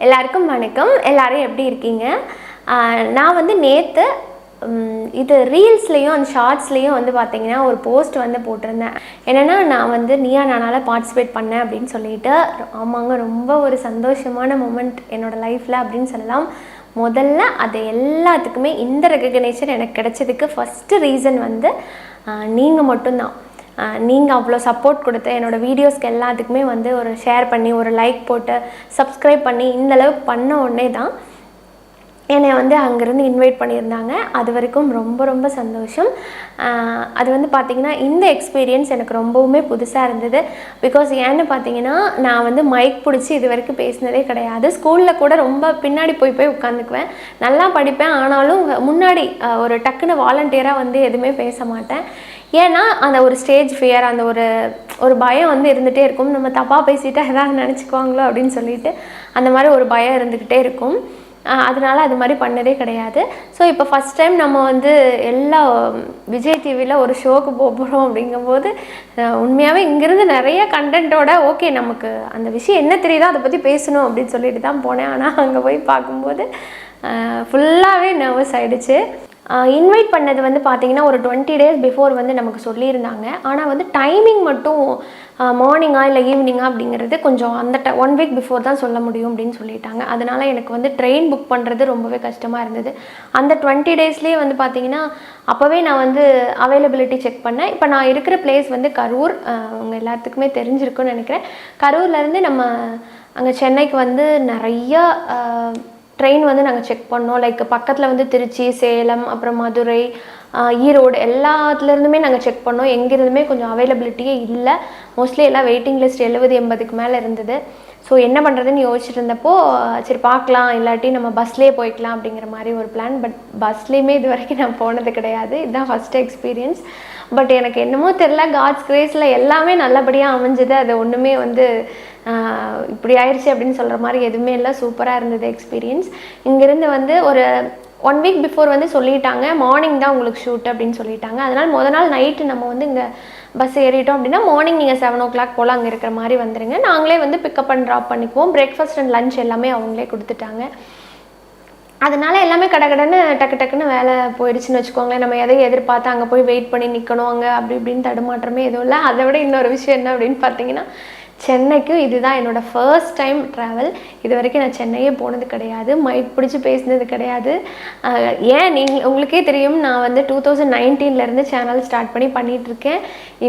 எல்லாருக்கும் வணக்கம். எல்லாரும் எப்படி இருக்கீங்க? நான் வந்து நேற்று இது ரீல்ஸ்லேயும் அந்த ஷார்ட்ஸ்லேயும் வந்து பார்த்தீங்கன்னா ஒரு போஸ்ட் வந்து போட்டிருந்தேன். என்னென்னா நான் வந்து நீயா நானால பார்ட்டிசிபேட் பண்ணேன் அப்படின்னு சொல்லிட்டு. ஆமாங்க, ரொம்ப ஒரு சந்தோஷமான மூமெண்ட் என்னோடய லைஃப்பில் அப்படின்னு சொல்லலாம். முதல்ல அது எல்லாத்துக்குமே இந்த ரெகக்னேஷன் எனக்கு கிடைச்சதுக்கு ஃபஸ்ட்டு ரீசன் வந்து நீங்கள் மட்டும்தான். நீங்கள் அவ்வளோ சப்போர்ட் கொடுத்து என்னோடய வீடியோஸ்க்கு எல்லாத்துக்குமே வந்து ஒரு ஷேர் பண்ணி ஒரு லைக் போட்டு சப்ஸ்கிரைப் பண்ணி இந்தளவுக்கு பண்ண உடனே தான் என்னை வந்து அங்கேருந்து இன்வைட் பண்ணியிருந்தாங்க. அது வரைக்கும் ரொம்ப ரொம்ப சந்தோஷம். அது வந்து பார்த்திங்கன்னா இந்த எக்ஸ்பீரியன்ஸ் எனக்கு ரொம்பவுமே புதுசாக இருந்தது. பிகாஸ் ஏன்னு பார்த்தீங்கன்னா நான் வந்து மைக் பிடிச்சி இது வரைக்கும் பேசினதே கிடையாது. ஸ்கூலில் கூட ரொம்ப பின்னாடி போய் உட்காந்துக்குவேன், நல்லா படிப்பேன். ஆனாலும் முன்னாடி ஒரு டக்குன்னு வாலண்டியராக வந்து எதுவுமே பேச மாட்டேன். ஏன்னா அந்த ஒரு ஸ்டேஜ் ஃபியர், அந்த ஒரு பயம் வந்து இருந்துகிட்டே இருக்கும். நம்ம தப்பாக பேசிட்டா எதாவது நினச்சிக்குவாங்களோ அப்படின்னு சொல்லிட்டு அந்த மாதிரி ஒரு பயம் இருந்துக்கிட்டே இருக்கும். அதனால் அது மாதிரி பண்ணதே கிடையாது. ஸோ இப்போ ஃபஸ்ட் டைம் நம்ம வந்து எல்லா விஜய் டிவியில் ஒரு ஷோக்கு போகிறோம் அப்படிங்கும்போது உண்மையாகவே இங்கேருந்து நிறைய கண்டென்ட்டோட ஓகே நமக்கு அந்த விஷயம் என்ன தெரியுதோ அதை பற்றி பேசணும் அப்படின்னு சொல்லிட்டு தான் போனேன். ஆனால் அங்கே போய் பார்க்கும்போது ஃபுல்லாகவே நர்வஸ் ஆகிடுச்சு. இன்வைட் பண்ணது வந்து பார்த்திங்கன்னா ஒரு 20 days பிஃபோர் வந்து நமக்கு சொல்லியிருந்தாங்க. ஆனால் வந்து டைமிங் மட்டும் மார்னிங்கா இல்லை ஈவினிங்கா அப்படிங்கிறது கொஞ்சம் அந்த 1 week பிஃபோர் தான் சொல்ல முடியும் அப்படின்னு சொல்லிட்டாங்க. அதனால் எனக்கு வந்து ட்ரெயின் புக் பண்ணுறது ரொம்பவே கஷ்டமாக இருந்தது. அந்த 20 daysலேயே வந்து பார்த்திங்கன்னா அப்போவே நான் வந்து அவைலபிலிட்டி செக் பண்ணேன். இப்போ நான் இருக்கிற பிளேஸ் வந்து கரூர். உங்கள் எல்லாத்துக்குமே தெரிஞ்சிருக்குன்னு நினைக்கிறேன். கரூர்லேருந்து நம்ம அங்கே சென்னைக்கு வந்து நிறையா ட்ரெயின் வந்து நாங்கள் செக் பண்ணோம். லைக் பக்கத்தில் வந்து திருச்சி, சேலம், அப்புறம் மதுரை, ஈரோடு எல்லாத்துலேருந்துமே நாங்கள் செக் பண்ணோம். எங்கேருந்துமே கொஞ்சம் அவைலபிலிட்டியே இல்லை. மோஸ்ட்லி எல்லாம் வெயிட்டிங் லிஸ்ட் 70-80க்கு மேலே இருந்தது. ஸோ என்ன பண்ணுறதுன்னு யோசிச்சுட்டு இருந்தப்போ சரி பார்க்கலாம், இல்லாட்டி நம்ம பஸ்லேயே போய்க்கலாம் அப்படிங்கிற மாதிரி ஒரு பிளான். பட் பஸ்லேயுமே இது வரைக்கும் நான் போனது கிடையாது. இதுதான் ஃபஸ்ட்டு எக்ஸ்பீரியன்ஸ். பட் எனக்கு என்னமோ தெரில, காட்ஸ் கிரேஸில் எல்லாமே நல்லபடியாக அமைஞ்சது. அது ஒன்றுமே வந்து இப்படி ஆயிடுச்சு அப்படின்னு சொல்கிற மாதிரி எதுவுமே இல்லை. சூப்பராக இருந்தது எக்ஸ்பீரியன்ஸ். இங்கேருந்து வந்து ஒரு 1 week பிஃபோர் வந்து சொல்லிட்டாங்க, மார்னிங் தான் உங்களுக்கு ஷூட் அப்படின்னு சொல்லிட்டாங்க. அதனால் முதல் நாள் நைட்டு நம்ம வந்து இங்கே பஸ் ஏறிட்டோம் அப்படின்னா மார்னிங் நீங்கள் 7 o'clock போல் அங்கே இருக்கிற மாதிரி வந்துடுங்க. நாங்களே வந்து பிக்கப் அண்ட் ட்ராப் பண்ணிக்குவோம். பிரேக்ஃபாஸ்ட் அண்ட் லஞ்ச் எல்லாமே அவங்களே கொடுத்துட்டாங்க. அதனால் எல்லாமே கடன்னு டக்குன்னு வேலை போயிடுச்சுன்னு வச்சுக்கோங்களேன். நம்ம எதையும் எதிர்பார்த்து அங்கே போய் வெயிட் பண்ணி நிற்கணும், அங்கே அப்படி இப்படின்னு தடுமாற்றமே எதுவும் இல்லை. அதை விட இன்னொரு விஷயம் என்ன அப்படின்னு பார்த்தீங்கன்னா, சென்னைக்கும் இதுதான் என்னோடய ஃபர்ஸ்ட் டைம் ட்ராவல். இது வரைக்கும் நான் சென்னையே போனது கிடையாது, மைக் பிடிச்சி பேசினது கிடையாது. ஏன் உங்களுக்கே தெரியும், நான் வந்து 2019 சேனல் ஸ்டார்ட் பண்ணிகிட்ருக்கேன்.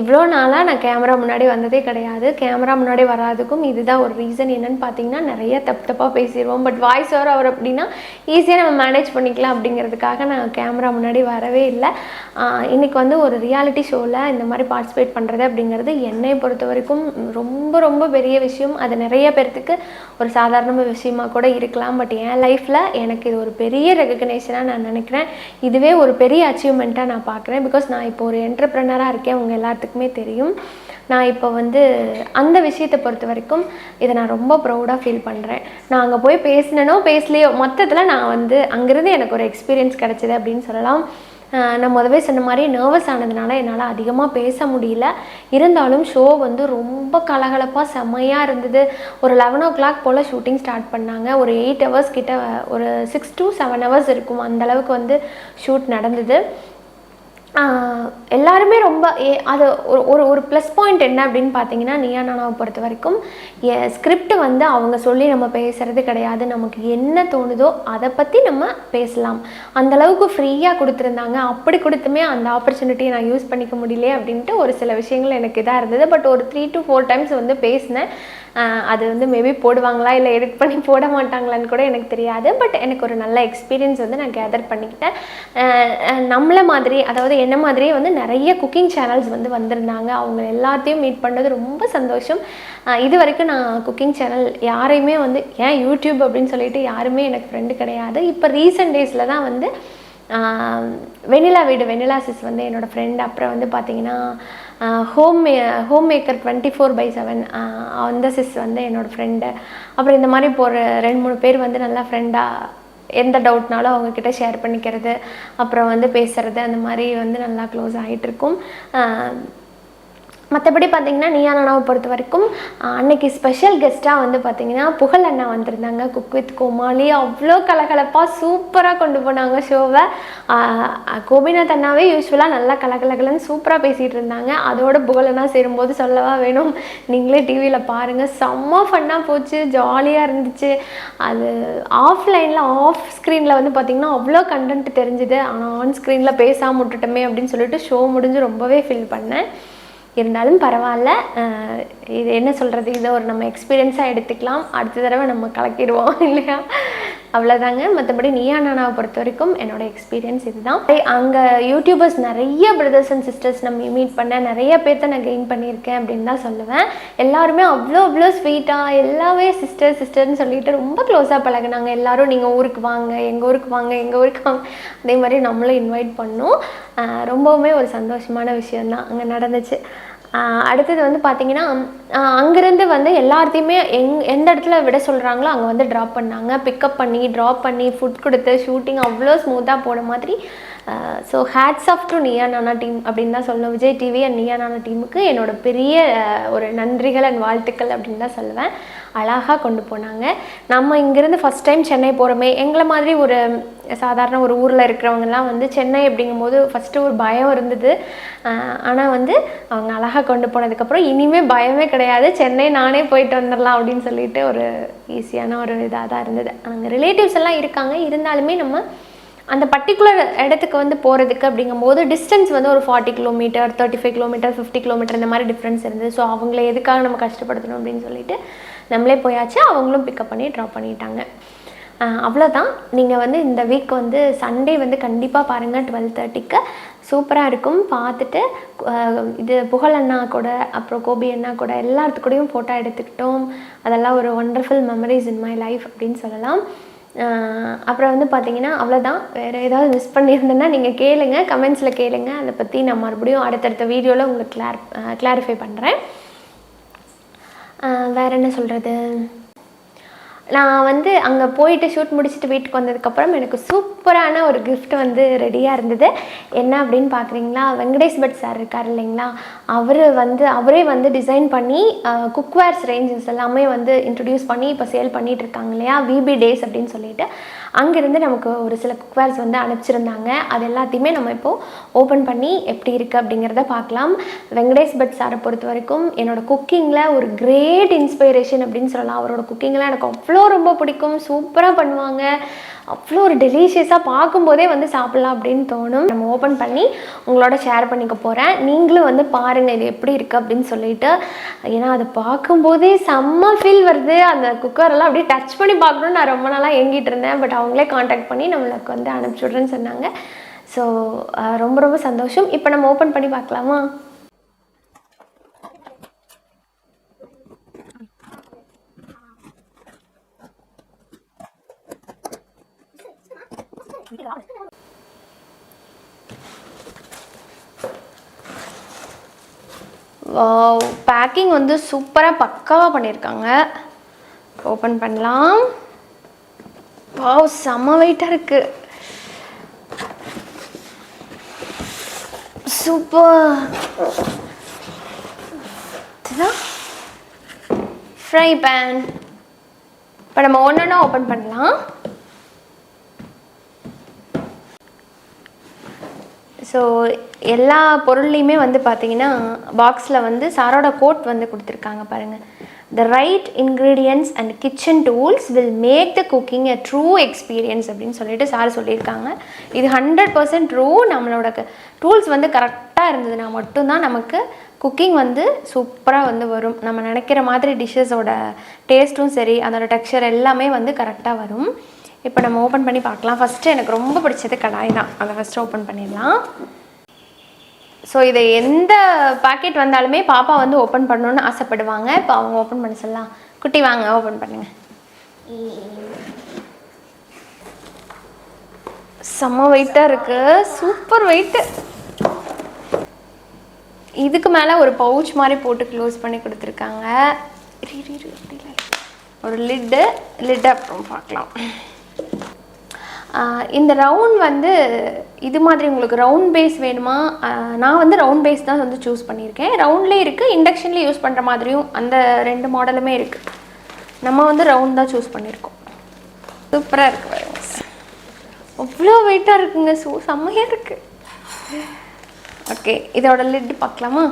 இவ்வளோ நாளாக நான் கேமரா முன்னாடி வந்ததே கிடையாது. கேமரா முன்னாடி வராதுக்கும் இதுதான் ஒரு ரீசன். என்னென்னு பார்த்தீங்கன்னா, நிறைய தப்பாக பேசிடுவோம். பட் வாய்ஸ் ஓவர் அப்படின்னா ஈஸியாக நம்ம மேனேஜ் பண்ணிக்கலாம் அப்படிங்கிறதுக்காக நான் கேமரா முன்னாடி வரவே இல்லை. இன்றைக்கி வந்து ஒரு ரியாலிட்டி ஷோவில் இந்த மாதிரி பார்ட்டிசிபேட் பண்ணுறது அப்படிங்கிறது என்னை பொறுத்த வரைக்கும் ரொம்ப ரொம்ப பெரிய விஷயம். அது நிறைய பேர்த்துக்கு ஒரு சாதாரண விஷயமா கூட இருக்கலாம். பட் என் லைஃப்பில் எனக்கு இது ஒரு பெரிய ரெகக்னேஷனாக நான் நினைக்கிறேன். இதுவே ஒரு பெரிய அச்சீவ்மெண்ட்டாக நான் பார்க்குறேன். பிகாஸ் நான் இப்போ ஒரு என்டர்ப்ரெனராக இருக்கேன், உங்கள் எல்லாத்துக்குமே தெரியும். நான் இப்போ வந்து அந்த விஷயத்தை பொறுத்த வரைக்கும் இதை நான் ரொம்ப ப்ரௌடாக ஃபீல் பண்ணுறேன். நான் அங்கே போய் பேசினேனோ பேசலையோ, மொத்தத்தில் நான் வந்து அங்கேருந்து எனக்கு ஒரு எக்ஸ்பீரியன்ஸ் கிடச்சிது அப்படின்னு சொல்லலாம். நான் முதவே சொன்ன மாதிரி நர்வஸ் ஆனதுனால என்னால் அதிகமாக பேச முடியல. இருந்தாலும் ஷோ வந்து ரொம்ப கலகலப்பாக செம்மையாக இருந்தது. ஒரு 11 o'clock போல் ஷூட்டிங் ஸ்டார்ட் பண்ணாங்க. ஒரு 8 hours கிட்ட, ஒரு 6 to 7 hours இருக்கும், அந்தளவுக்கு வந்து ஷூட் நடந்தது. எல்லாருமே ரொம்ப அது ஒரு ப்ளஸ் பாயிண்ட் என்ன அப்படின்னு பார்த்தீங்கன்னா, நீயா நானாவை பொறுத்த வரைக்கும் ஸ்கிரிப்ட் வந்து அவங்க சொல்லி நம்ம பேசுகிறது கிடையாது. நமக்கு என்ன தோணுதோ அதை பற்றி நம்ம பேசலாம். அந்தளவுக்கு ஃப்ரீயாக கொடுத்துருந்தாங்க. அப்படி கொடுத்துமே அந்த ஆப்பர்ச்சுனிட்டியை நான் யூஸ் பண்ணிக்க முடியலையே அப்படின்ட்டு ஒரு சில விஷயங்கள் எனக்கு இதாக இருந்தது. பட் ஒரு 3 to 4 times வந்து பேசினேன். அது வந்து மேபி போடுவாங்களா இல்லை எடிட் பண்ணி போட மாட்டாங்களான்னு கூட எனக்கு தெரியாது. பட் எனக்கு ஒரு நல்ல எக்ஸ்பீரியன்ஸ் வந்து நான் கேதர் பண்ணிக்கிட்டேன். நம்மளை மாதிரி, அதாவது என்ன மாதிரியே வந்து நிறைய குக்கிங் சேனல்ஸ் வந்து வந்திருந்தாங்க. அவங்க எல்லாத்தையும் மீட் பண்ணது ரொம்ப சந்தோஷம். இது வரைக்கும் நான் குக்கிங் சேனல் யாரையுமே வந்து ஏன் யூடியூப் அப்படின்னு சொல்லிட்டு யாருமே எனக்கு ஃப்ரெண்டு கிடையாது. இப்போ ரீசெண்ட் டேஸில் தான் வந்து வெனிலா சிஸ் வந்து என்னோடய ஃப்ரெண்ட். அப்புறம் வந்து பார்த்திங்கன்னா ஹோம் மேக்கர் 24/7 அந்த சிஸ் வந்து என்னோடய ஃப்ரெண்டு. அப்புறம் இந்த மாதிரி இப்போ ஒரு 2-3 பேர் வந்து நல்லா ஃப்ரெண்டாக எந்த டவுட்னாலும் அவங்கக்கிட்ட ஷேர் பண்ணிக்கிறது, அப்புறம் வந்து பேசுகிறது, அந்த மாதிரி வந்து நல்லா க்ளோஸ் ஆகிட்டுருக்கும். மற்றபடி பார்த்திங்கன்னா நீயா நானாவை பொறுத்த வரைக்கும் அன்னைக்கு ஸ்பெஷல் கெஸ்ட்டாக வந்து பார்த்திங்கன்னா புகழ் அண்ணா வந்திருந்தாங்க. குக் வித் கோமாளி அவ்வளோ கலகலப்பாக சூப்பராக கொண்டு போனாங்க ஷோவை. கோபிநாத் அண்ணாவே யூஸ்வலாக நல்லா கலகலகலன்னு சூப்பராக பேசிகிட்டு இருந்தாங்க. அதோட புகழ் அண்ணா சேரும்போது சொல்லவா வேணும், நீங்களே டிவியில் பாருங்கள், செம்ம ஃபன்னாக போச்சு, ஜாலியாக இருந்துச்சு. அது ஆஃப்லைனில் ஆஃப் ஸ்க்ரீனில் வந்து பார்த்திங்கன்னா அவ்வளோ கண்டென்ட் தெரிஞ்சுது. ஆனால் ஆன் ஸ்க்ரீனில் பேசாமல் விட்டுட்டோமே அப்படின்னு சொல்லிட்டு ஷோ முடிஞ்சு ரொம்பவே ஃபீல் பண்ணேன். இருந்தாலும் பரவாயில்ல, இது என்ன சொல்கிறது, இதை ஒரு நம்ம எக்ஸ்பீரியன்ஸாக எடுத்துக்கலாம். அடுத்த தடவை நம்ம கலக்கிடுவோம் இல்லையா, அவ்வளோதாங்க. மற்றபடி நீயா நானாவை பொறுத்த வரைக்கும் என்னோடய எக்ஸ்பீரியன்ஸ் இதுதான். அங்கே யூடியூபர்ஸ் நிறைய பிரதர்ஸ் அண்ட் சிஸ்டர்ஸ் நம்ம மீட் பண்ண நிறைய பேர்த்த நான் கெயின் பண்ணியிருக்கேன் அப்படின்னு தான் சொல்லுவேன். எல்லாருமே அவ்வளோ ஸ்வீட்டாக எல்லாமே சிஸ்டர்னு சொல்லிட்டு ரொம்ப க்ளோஸாக பழகினாங்க. எல்லோரும் நீங்கள் ஊருக்கு வாங்க, எங்கள் ஊருக்கு வாங்க, எங்கள் ஊருக்கு வாங்க, அதே மாதிரி நம்மளும் இன்வைட் பண்ணோம். ரொம்பவுமே ஒரு சந்தோஷமான விஷயந்தான் அங்கே நடந்துச்சு. அடுத்தது வந்து பார்த்திங்கன்னா அங்கேருந்து வந்து எல்லாத்தையுமே எந்த இடத்துல விட சொல்கிறாங்களோ அங்கே வந்து ட்ராப் பண்ணாங்க. பிக்கப் பண்ணி ட்ராப் பண்ணி ஃபுட் கொடுத்து ஷூட்டிங் அவ்வளோ ஸ்மூத்தாக போன மாதிரி. So hats off to Neeya Naana team அப்படின்னு தான் சொல்லணும். விஜய் டிவி அண்ட் நீயா நானா டீமுக்கு என்னோட பெரிய ஒரு நன்றிகள் அண்ட் வாழ்த்துக்கள் அப்படின்னு தான் சொல்லுவேன். அழகாக கொண்டு போனாங்க. நம்ம இங்கேருந்து ஃபஸ்ட் டைம் சென்னை போகிறோமே, எங்களை மாதிரி ஒரு சாதாரண ஒரு ஊரில் இருக்கிறவங்கலாம் வந்து சென்னை அப்படிங்கும்போது ஃபஸ்ட்டு ஒரு பயம் இருந்தது. ஆனால் வந்து அவங்க அழகாக கொண்டு போனதுக்கப்புறம் இனிமேல் பயமே கிடையாது, சென்னை நானே போயிட்டு வந்துடலாம் அப்படின்னு சொல்லிட்டு ஒரு ஈஸியான ஒரு இதாக தான் இருந்தது. அங்கே ரிலேட்டிவ்ஸ் எல்லாம் இருக்காங்க, இருந்தாலுமே நம்ம அந்த பர்டிகுலர் இடத்துக்கு வந்து போகிறதுக்கு அப்படிங்கும்போது டிஸ்டன்ஸ் வந்து ஒரு 40 கிலோமீட்டர், 35 கிலோமீட்டர், 50 கிலோமீட்டர் இந்த மாதிரி டிஃப்ரென்ஸ் இருந்தது. ஸோ அவங்கள எதுக்காக நம்ம கஷ்டப்படுத்தணும் அப்படின்னு சொல்லிட்டு நம்மளே போயாச்சு. அவங்களும் பிக்கப் பண்ணி ட்ராப் பண்ணிட்டாங்க. அவ்வளோதான். நீங்கள் வந்து இந்த வீக் வந்து சண்டே வந்து கண்டிப்பாக பாருங்கள் 12:30க்கு. சூப்பராக இருக்கும். பார்த்துட்டு இது புகழ் அண்ணா கூட அப்புறம் கோபி அண்ணா கூட எல்லாத்துக்கூடையும் ஃபோட்டோ எடுத்துக்கிட்டோம். அதெல்லாம் ஒரு wonderful memories in my life அப்படின்னு சொல்லலாம். அப்புறம் வந்து பார்த்திங்கன்னா அவ்வளோதான். வேறு ஏதாவது மிஸ் பண்ணியிருந்தேன்னா நீங்கள் கேளுங்க, கமெண்ட்ஸில் கேளுங்க. அதை பற்றி நான் மறுபடியும் அடுத்தடுத்த வீடியோவில் உங்களுக்கு கிளாரிஃபை பண்ணுறேன். வேறு என்ன சொல்கிறது, நான் வந்து அங்கே போயிட்டு ஷூட் முடிச்சுட்டு வீட்டுக்கு வந்ததுக்கப்புறம் எனக்கு சூப்பரான ஒரு கிஃப்ட் வந்து ரெடியாக இருந்தது. என்ன அப்படின்னு பார்க்குறீங்களா, வெங்கடேஷ் பட் சார் இருக்கார் இல்லைங்களா, அவரே வந்து டிசைன் பண்ணி குக்வேர்ஸ் ரேஞ்சஸ் எல்லாமே வந்து இன்ட்ரடியூஸ் பண்ணி இப்போ சேல் பண்ணிகிட்டு இருக்காங்க இல்லையா, விபி டேஸ் அப்படின்னு சொல்லிட்டு. அங்கேருந்து நமக்கு ஒரு சில குக்வேர்ஸ் வந்து அனுப்பிச்சிருந்தாங்க. அது எல்லாத்தையுமே நம்ம இப்போது ஓப்பன் பண்ணி எப்படி இருக்குது அப்படிங்கிறத பார்க்கலாம். வெங்கடேஷ் பட் சாரை பொறுத்த வரைக்கும் என்னோடய குக்கிங்கில் ஒரு கிரேட் இன்ஸ்பிரேஷன் அப்படின்னு சொல்லலாம். அவரோட குக்கிங்லாம் எனக்கு அவ்வளோ ரொம்ப பிடிக்கும். சூப்பராக பண்ணுவாங்க. அவ்வளோ ஒரு டெலிஷியஸாக பார்க்கும்போதே வந்து சாப்பிட்லாம் அப்படின்னு தோணும். நம்ம ஓப்பன் பண்ணி உங்களோட ஷேர் பண்ணிக்க போகிறேன். நீங்களும் வந்து பாருங்கள் இது எப்படி இருக்குது அப்படின்னு சொல்லிட்டு. ஏன்னா அதை பார்க்கும்போதே செம்ம ஃபீல் வருது. அந்த குக்கரெல்லாம் அப்படியே டச் பண்ணி பார்க்கணுன்னு நான் ரொம்ப நாளாக ஏங்கிட்டு இருந்தேன். பட் அவங்களே காண்டாக்ட் பண்ணி நம்மளுக்கு வந்து அனுப்பிச்சுட்றேன்னு சொன்னாங்க. ஸோ ரொம்ப ரொம்ப சந்தோஷம். இப்போ நம்ம ஓப்பன் பண்ணி பார்க்கலாமா? வாவ், பேக்கிங் வந்து சூப்பராக பக்காவாக பண்ணியிருக்காங்க. ஓப்பன் பண்ணலாம். வாவ், செம்ம வெயிட்டாக இருக்குது. சூப்பர். Fry pan. இப்போ நம்ம ஒன்றா ஓப்பன் பண்ணலாம். ஸோ எல்லா பொருள்லையுமே வந்து பார்த்திங்கன்னா பாக்ஸில் வந்து சாரோட கோட் வந்து கொடுத்துருக்காங்க பாருங்கள். The right ingredients and kitchen tools will make the cooking a true experience அப்படின்னு சொல்லிட்டு சார் சொல்லியிருக்காங்க. இது 100% ட்ரூ. நம்மளோட டூல்ஸ் வந்து கரெக்டாக இருந்ததுன்னா மட்டும்தான் நமக்கு குக்கிங் வந்து சூப்பராக வந்து வரும். நம்ம நினைக்கிற மாதிரி டிஷ்ஷஸோட டேஸ்ட்டும் சரி, அதோட டெக்ஸ்சர் எல்லாமே வந்து கரெக்டாக வரும். இப்போ நம்ம ஓப்பன் பண்ணி பார்க்கலாம். ஃபஸ்ட்டு எனக்கு ரொம்ப பிடிச்சது கடாய் தான். அதை ஃபஸ்ட்டு ஓப்பன் பண்ணிடலாம். ஸோ இதை எந்த பேக்கெட் வந்தாலுமே பாப்பா வந்து ஓப்பன் பண்ணணுன்னு ஆசைப்படுவாங்க. இப்போ அவங்க ஓப்பன் பண்ண சொல்லலாம். குட்டி வாங்க ஓப்பன் பண்ணுங்க. செம்ம வெயிட்டாக இருக்குது. Super weight. இதுக்கு மேலே ஒரு பவுச் மாதிரி போட்டு க்ளோஸ் பண்ணி கொடுத்துருக்காங்க. ஒரு லிட்டு அப்புறம் பார்க்கலாம். இந்த ரவுண்ட் வந்து இது மாதிரி உங்களுக்கு ரவுண்ட் பேஸ் வேணுமா? நான் வந்து ரவுண்ட் பேஸ் தான் வந்து சூஸ் பண்ணியிருக்கேன். ரவுண்ட்லேயே இருக்குது, இண்டக்ஷன்லேயே யூஸ் பண்ணுற மாதிரியும் அந்த 2 மாடலுமே இருக்குது. நம்ம வந்து ரவுண்ட் தான் சூஸ் பண்ணியிருக்கோம். சூப்பராக இருக்குது பாருங்க. அவ்வளோ வெயிட்டாக இருக்குங்க. செம்மையாக இருக்குது. ஓகே, இதோட லிட் பார்க்கலாமா?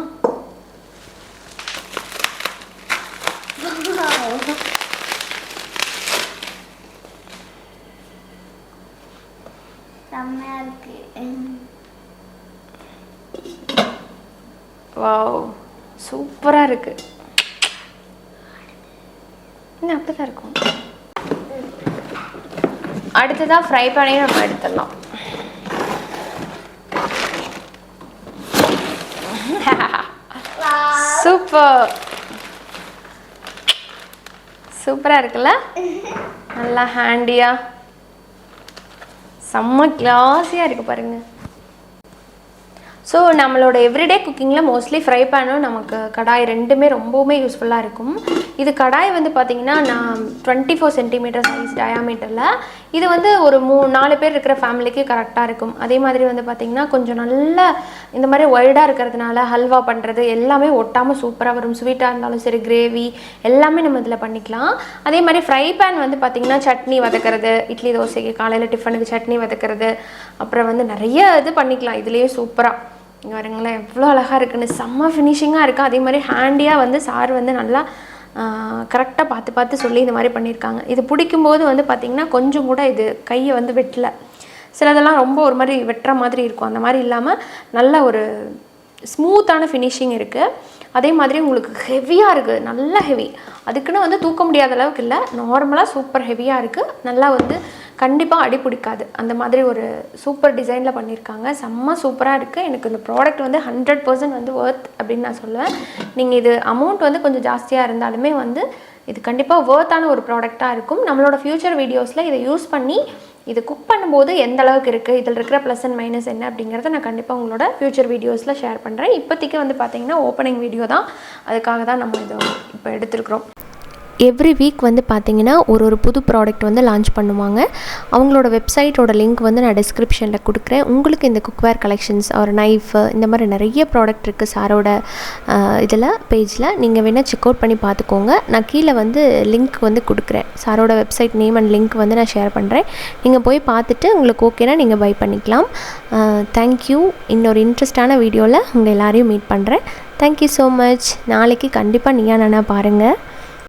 வாவ், சூப்பராக இருக்கு. இன்னும் அப்படிதான் இருக்கும். அடுத்ததாக ஃப்ரை பண்ணி நம்ம எடுத்துடலாம். சூப்பர், சூப்பராக இருக்குல்ல? நல்லா ஹேண்டியாக செம்ம கிளாஸியாக இருக்குது பாருங்கள். ஸோ நம்மளோட எவ்ரிடே குக்கிங்கில் மோஸ்ட்லி ஃப்ரை பேனும் நமக்கு கடாய் ரெண்டுமே ரொம்பவுமே யூஸ்ஃபுல்லாக இருக்கும். இது கடாய் வந்து பார்த்திங்கன்னா நான் 24 சென்டிமீட்டர் சைஸ் டயாமீட்டரில். இது வந்து ஒரு 3-4 பேர் இருக்கிற ஃபேமிலிக்கு கரெக்டாக இருக்கும். அதே மாதிரி வந்து பார்த்திங்கன்னா கொஞ்சம் நல்லா இந்த மாதிரி ஒய்டாக இருக்கிறதுனால ஹல்வா பண்ணுறது எல்லாமே ஒட்டாமல் சூப்பராக வரும். ஸ்வீட்டாக இருந்தாலும் சரி, கிரேவி எல்லாமே நம்ம இதில் பண்ணிக்கலாம். அதே மாதிரி ஃப்ரை பேன் வந்து பார்த்திங்கன்னா சட்னி வதக்கிறது, இட்லி தோசைக்கு காலையில் டிஃபனுக்கு சட்னி வதக்கிறது, அப்புறம் வந்து நிறைய இது பண்ணிக்கலாம் இதுலேயே சூப்பராக. இங்கே வரீங்களா எவ்வளோ அழகாக இருக்குன்னு, செம்ம ஃபினிஷிங்காக இருக்குது. அதே மாதிரி ஹேண்டியாக வந்து சார் வந்து நல்லா கரெக்டாக பார்த்து சொல்லி இந்த மாதிரி பண்ணியிருக்காங்க. இது பிடிக்கும்போது வந்து பார்த்திங்கன்னா கொஞ்சம் கூட இது கையை வந்து வெட்டலை. சிலதெல்லாம் ரொம்ப ஒரு மாதிரி வெட்டுற மாதிரி இருக்கும். அந்த மாதிரி இல்லாமல் நல்ல ஒரு ஸ்மூத்தான ஃபினிஷிங் இருக்குது. அதே மாதிரி உங்களுக்கு ஹெவியாக இருக்குது, நல்லா ஹெவி. அதுக்குன்னு வந்து தூக்க முடியாத அளவுக்கு இல்லை, நார்மலாக சூப்பர் ஹெவியாக இருக்குது. நல்லா வந்து கண்டிப்பாக அடி பிடிக்காது. அந்த மாதிரி ஒரு சூப்பர் டிசைனில் பண்ணியிருக்காங்க. செம்ம சூப்பராக இருக்குது. எனக்கு இந்த ப்ராடக்ட் வந்து 100% வந்து ஒர்த் அப்படின்னு நான் சொல்லுவேன். நீங்கள் இது அமௌண்ட் வந்து கொஞ்சம் ஜாஸ்தியாக இருந்தாலுமே வந்து இது கண்டிப்பாக ஒர்த்தான ஒரு ப்ராடக்டாக இருக்கும். நம்மளோட ஃப்யூச்சர் வீடியோஸில் இதை யூஸ் பண்ணி இது குக் பண்ணும்போது எந்த அளவுக்கு இருக்குது, இதில் இருக்கிற ப்ளஸ் அண்ட் மைனஸ் என்ன அப்படிங்கிறத நான் கண்டிப்பாக உங்களோட ஃப்யூச்சர் வீடியோஸில் ஷேர் பண்ணுறேன். இப்போதைக்கு வந்து பார்த்திங்கன்னா ஓப்பனிங் வீடியோ தான், அதுக்காக தான் நம்ம இதை இப்போ எடுத்துருக்குறோம். எவ்ரி வீக் வந்து பார்த்திங்கன்னா ஒரு புது ப்ராடக்ட் வந்து லான்ச் பண்ணுவாங்க. அவங்களோட வெப்சைட்டோட லிங்க் வந்து நான் டிஸ்கிரிப்ஷனில் கொடுக்குறேன். உங்களுக்கு இந்த குக்வேர் கலெக்ஷன்ஸ் ஒரு நைஃபு இந்த மாதிரி நிறைய ப்ராடக்ட் இருக்குது சாரோட இதில் பேஜில். நீங்கள் வேணால் செக் அவுட் பண்ணி பார்த்துக்கோங்க. நான் கீழே வந்து லிங்க் வந்து கொடுக்குறேன். சாரோட வெப்சைட் நேம் அண்ட் லிங்க் வந்து நான் ஷேர் பண்ணுறேன். நீங்கள் போய் பார்த்துட்டு உங்களுக்கு ஓகேனா நீங்கள் பை பண்ணிக்கலாம். தேங்க்யூ. இன்னொரு இன்ட்ரெஸ்டான வீடியோவில் உங்கள் எல்லாரையும் மீட் பண்ணுறேன். Thank you so much. நாளைக்கு கண்டிப்பாக நீயா நானா பாருங்கள்.